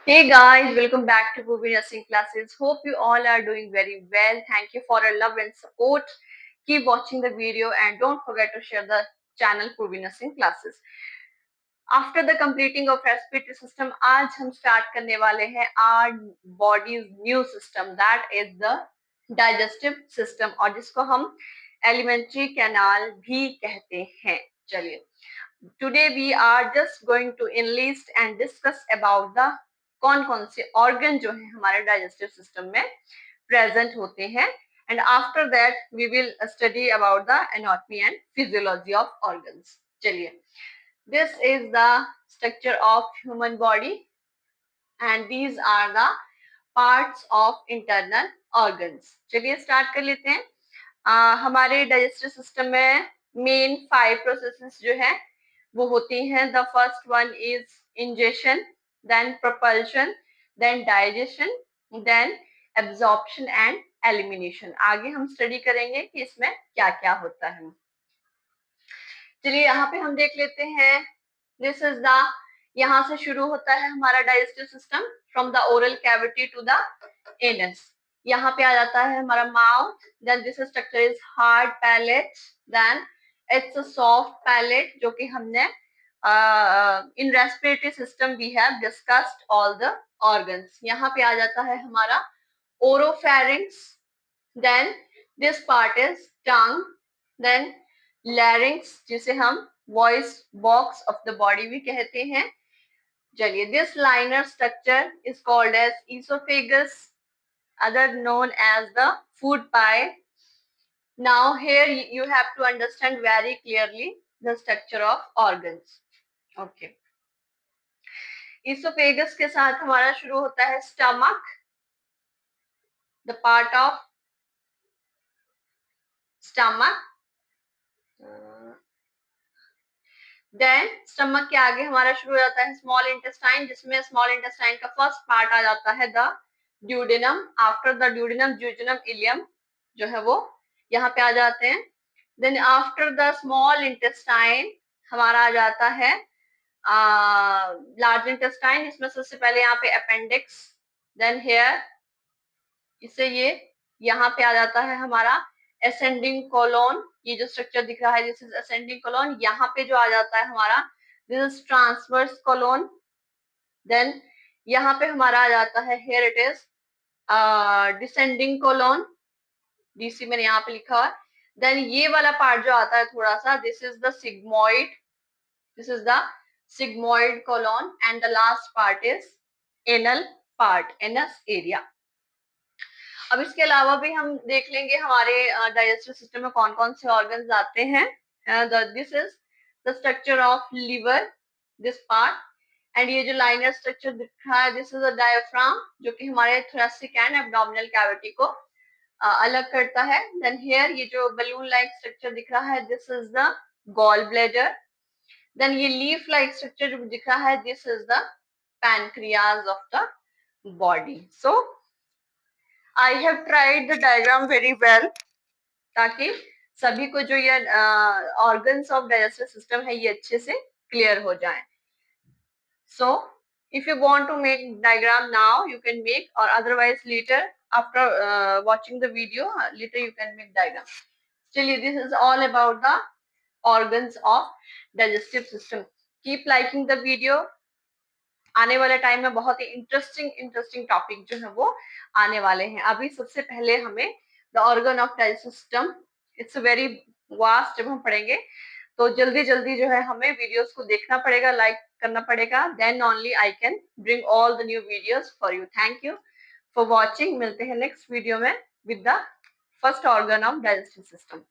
Hey guys, welcome back to Bhuvi Nursing Classes. Hope you all are doing very well. Thank you for your love and support. Keep watching the video and don't forget to share the channel Bhuvi Nursing Classes. After the completing of respiratory system, आज हम start करने वाले हैं our body's new system, that is the digestive system, और जिसको हम alimentary canal भी कहते हैं. चलिए, today we are just going to enlist and discuss about the कौन से organ जो है हमारे digestive system में present होते हैं, and after that we will study about the anatomy and physiology of organs. चलिए, this is the structure of human body and these are the parts of internal organs. चलिए start कर लेते हैं. हमारे digestive system में main 5 processes जो है वो होती हैं. The first one is ingestion, then propulsion, then digestion, then absorption and elimination. आगे हम स्टडी करेंगे कि इसमें क्या क्या होता है. चलिए यहाँ पे हम देख लेते हैं. दिस इज द, यहाँ से शुरू होता है हमारा digestive system from the oral cavity to the anus. यहाँ पे आ जाता है हमारा mouth. Then this structure is hard palate, then it's a soft palate, जो कि हमने in respiratory system we have discussed all the organs. यहाँ पे आ जाता है हमारा oropharynx, then this part is tongue, then larynx जिसे हम voice box of the body भी कहते हैं. चलिए, this liner structure is called as oesophagus, other known as the food pie. Now here you have to understand very clearly the structure of organs. Okay. Esophagus के साथ हमारा शुरू होता है stomach, the part of stomach. Then stomach के आगे हमारा शुरू हो जाता है स्मॉल इंटेस्टाइन, जिसमें स्मॉल इंटेस्टाइन का फर्स्ट पार्ट आ जाता है the duodenum. After the duodenum jejunum ileum जो है वो यहाँ पे आ जाते हैं. Then after the small intestine हमारा आ जाता है लार्ज इंटेस्टाइन, इसमें सबसे पहले यहाँ पे अपेंडिक्स, देन हेयर, इससे ये यहाँ पे आ जाता है हमारा असेंडिंग कोलोन. ये जो स्ट्रक्चर दिख रहा है दिस इज असेंडिंग कोलोन. यहाँ पे जो आ जाता है हमारा this is transverse colon. Then यहाँ पे हमारा आ जाता है here it is descending colon, DC मैंने यहाँ पे लिखा है. देन ये वाला पार्ट जो आता है थोड़ा सा, this is the sigmoid, this is the sigmoid colon, and the last part is anal part, anus area. अब इसके अलावा भी हम देख लेंगे हमारे डाइजेस्टिव सिस्टम में कौन कौन से ऑर्गन्स आते हैं. This is the structure of liver, this part, and ये जो लाइनर स्ट्रक्चर दिख रहा है दिस इज अ डायफ्राम, जो कि हमारे थोरेसिक एंड एब्डोमिनल कैविटी को अलग करता है. देन हियर ये जो बलून लाइक स्ट्रक्चर दिख रहा है this is the gall bladder. Then ये लीफ लाइक स्ट्रक्चर जो दिख रहा है this is the pancreas of the body. So I have tried the diagram very well ताकि सभी को जो ये organs of digestive system है ये अच्छे से clear हो जाए. So if you want to make diagram now you can make, or otherwise later after watching the video later you can make diagram. चलिए, this is all about the organs of digestive system. Keep liking the video. आने वाले time में बहुत ही interesting topic जो है वो आने वाले हैं. अभी सबसे पहले हमें the organ of digestive system, it's very vast, जब हम पढ़ेंगे तो जल्दी जल्दी जो है हमें वीडियोस को देखना पड़ेगा, लाइक करना पड़ेगा, then only I can bring all the new videos for you. Thank you for watching. मिलते हैं नेक्स्ट वीडियो में with the first organ of digestive system.